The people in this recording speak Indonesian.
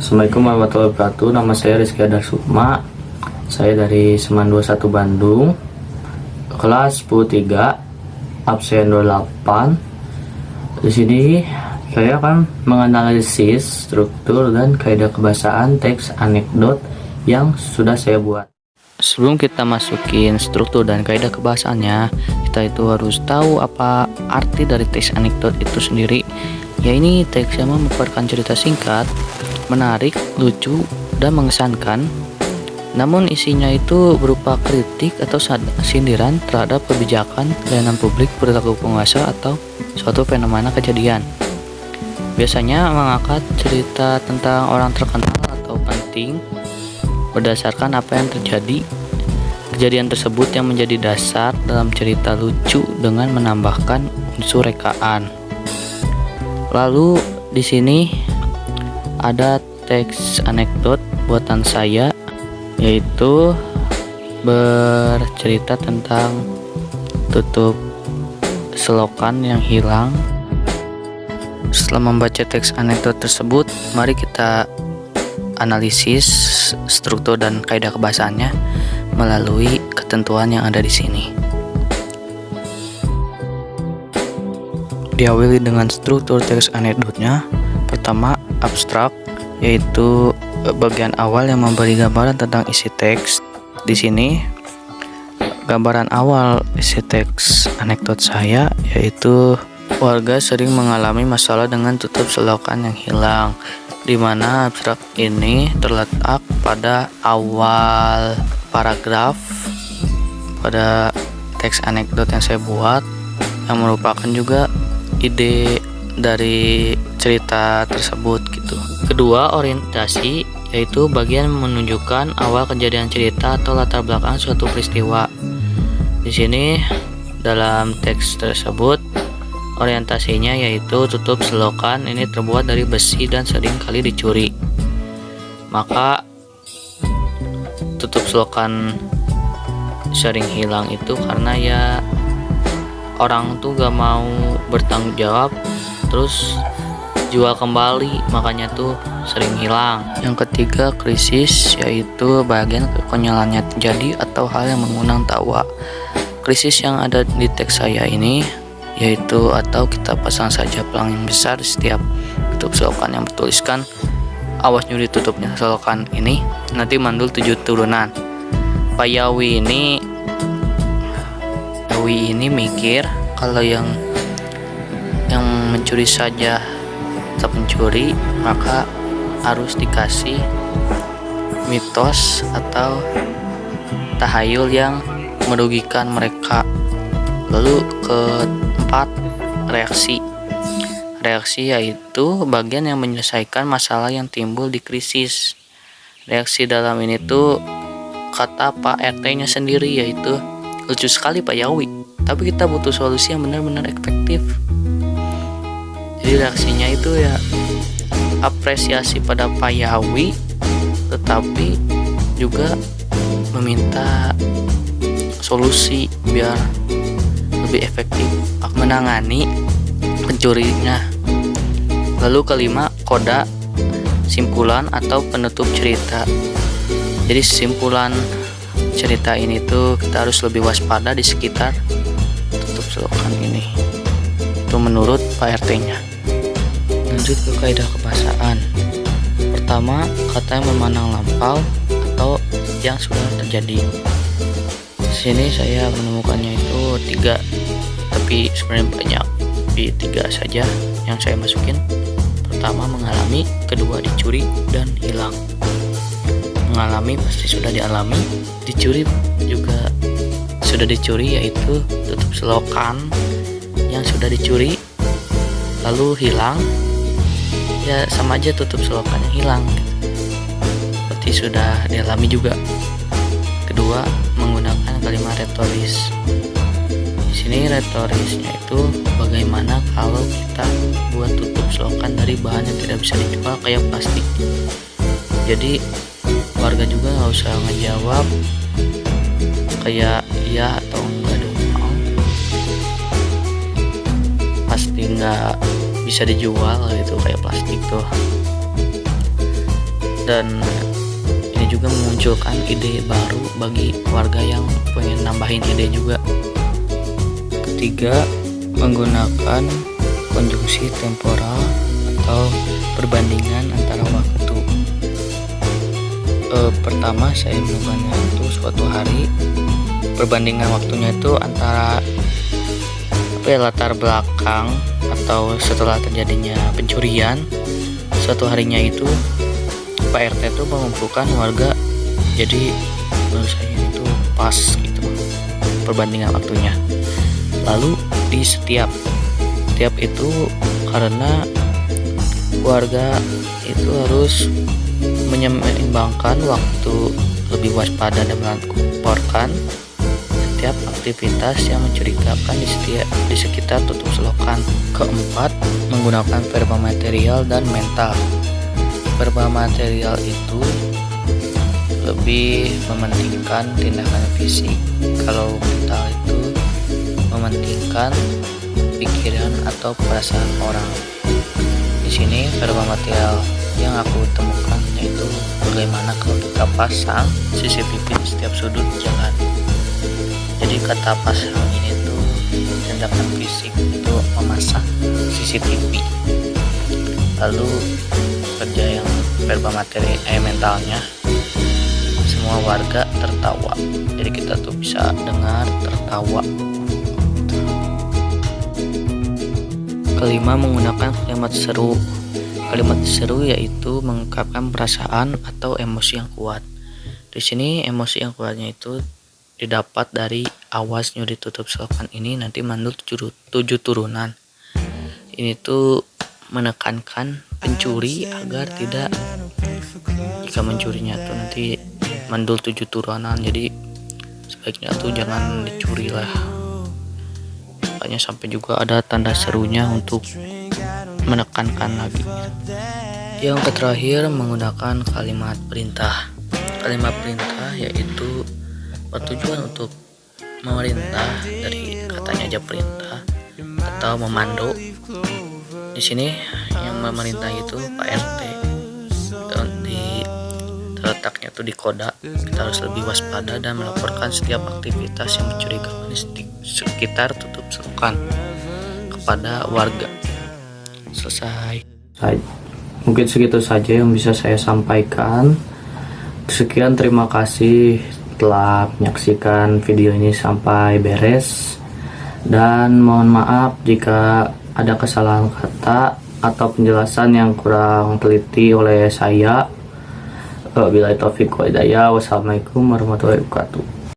Assalamualaikum warahmatullahi wabarakatuh. Nama saya Rizky Adar Sukma. Saya dari Seman 21 Bandung, kelas 10-3, absen 28. Di sini saya akan menganalisis struktur dan kaidah kebahasaan teks anekdot yang sudah saya buat. Sebelum kita masukin struktur dan kaidah kebahasaannya, kita itu harus tahu apa arti dari teks anekdot itu sendiri. Ya, ini teks yang merupakan cerita singkat, menarik, lucu, dan mengesankan. Namun isinya itu berupa kritik atau sindiran terhadap kebijakan layanan publik, perilaku penguasa, atau suatu fenomena kejadian. Biasanya mengangkat cerita tentang orang terkenal atau penting berdasarkan apa yang terjadi. Kejadian tersebut yang menjadi dasar dalam cerita lucu dengan menambahkan unsur rekaan. Lalu di sini ada teks anekdot buatan saya, yaitu bercerita tentang tutup selokan yang hilang. Setelah membaca teks anekdot tersebut, mari kita analisis struktur dan kaidah kebahasaannya melalui ketentuan yang ada di sini. Diawali dengan struktur teks anekdotnya. Pertama, abstrak, yaitu bagian awal yang memberi gambaran tentang isi teks. Di sini gambaran awal isi teks anekdot saya yaitu warga sering mengalami masalah dengan tutup selokan yang hilang, di mana abstrak ini terletak pada awal paragraf pada teks anekdot yang saya buat, yang merupakan juga ide dari cerita tersebut gitu. Kedua, orientasi, yaitu bagian menunjukkan awal kejadian cerita atau latar belakang suatu peristiwa. Di sini dalam teks tersebut orientasinya yaitu tutup selokan ini terbuat dari besi dan sering kali dicuri. Maka tutup selokan sering hilang itu karena ya orang tuh gak mau bertanggung jawab, terus jual kembali, makanya tuh sering hilang. Yang ketiga, krisis, yaitu bagian kekonyolannya terjadi atau hal yang mengundang tawa. Krisis yang ada di teks saya ini yaitu atau kita pasang saja pelang yang besar di setiap tutup selokan yang bertuliskan awas nyuri tutupnya selokan ini, nanti mandul 7 turunan. Payawi ini mikir kalau yang mencuri saja tetap mencuri, maka harus dikasih mitos atau tahayul yang merugikan mereka. Lalu keempat, reaksi yaitu bagian yang menyelesaikan masalah yang timbul di krisis. Reaksi dalam ini tuh kata Pak RT-nya sendiri, yaitu lucu sekali Pak Yawi, tapi kita butuh solusi yang benar-benar efektif. Jadi reaksinya itu ya apresiasi pada Pak Yawi, tetapi juga meminta solusi biar lebih efektif menangani pencurinya. Lalu kelima, koda, simpulan atau penutup cerita. Jadi simpulan cerita ini tuh kita harus lebih waspada di sekitar tutup selokan ini. Itu menurut Pak RT-nya. Lanjut ke kaidah kebahasaan. Pertama, kata yang memandang lampau atau yang sudah terjadi. Di sini saya menemukannya itu 3, tapi sebenarnya banyak, tapi 3 saja yang saya masukin. Pertama, mengalami, kedua, dicuri, dan hilang. Mengalami pasti sudah dialami, dicuri juga sudah dicuri, yaitu tutup selokan yang sudah dicuri. Lalu hilang, ya sama aja tutup selokan yang hilang gitu. Berarti sudah dialami juga. Kedua, menggunakan kalimat retoris. Di sini retorisnya itu bagaimana kalau kita buat tutup selokan dari bahan yang tidak bisa dijual kayak plastik. Jadi warga juga nggak usah ngejawab kayak iya atau enggak dong, pasti nggak bisa dijual gitu kayak plastik tuh. dan ini juga memunculkan ide baru bagi warga yang pengen nambahin ide juga. Ketiga, menggunakan konjungsi temporal atau perbandingan antara waktu. Pertama, saya melakukannya itu suatu hari, perbandingan waktunya itu antara latar belakang atau setelah terjadinya pencurian. Suatu harinya itu Pak RT itu mengumpulkan warga, jadi menurut saya itu pas gitu perbandingan waktunya. Lalu di setiap itu, karena warga itu harus menyeimbangkan waktu lebih waspada dan melaporkan setiap aktivitas yang mencurigakan di sekitar tutup selokan. Keempat, menggunakan verba material dan mental. Verba material itu lebih mementingkan tindakan fisik, kalau mental itu mementingkan pikiran atau perasaan orang. Di sini verba material yang aku temukan yaitu bagaimana kalau kita pasang CCTV di setiap sudut jalan. Jadi kata pasang ini tuh tindakan fisik itu memasang CCTV. Lalu kerja yang verba materi mentalnya, semua warga tertawa. Jadi kita tuh bisa dengar tertawa. Kelima, menggunakan kalimat seru. Kalimat seru yaitu mengungkapkan perasaan atau emosi yang kuat. Di sini emosi yang kuatnya itu didapat dari awas nyuri tutup selokan ini nanti mandul 7 turunan. Ini tuh menekankan pencuri agar tidak, jika mencurinya tuh nanti mandul 7 turunan, jadi sebaiknya tuh jangan dicuri lah. Makanya sampai juga ada tanda serunya untuk menekankan lagi. Yang terakhir, menggunakan kalimat perintah. Kalimat perintah yaitu bertujuan untuk memerintah, dari katanya aja perintah atau memando. Di sini yang memerintah itu Pak RT. Di terletaknya tuh di Koda. Kita harus lebih waspada dan melaporkan setiap aktivitas yang mencurigakan di sekitar tutup selokan kepada warga. Selesai. Mungkin segitu saja yang bisa saya sampaikan. Sekian, terima kasih telah menyaksikan video ini sampai beres, dan mohon maaf jika ada kesalahan kata atau penjelasan yang kurang teliti oleh saya. Wabillahi taufiq wal hidayah. Wassalamualaikum warahmatullahi wabarakatuh.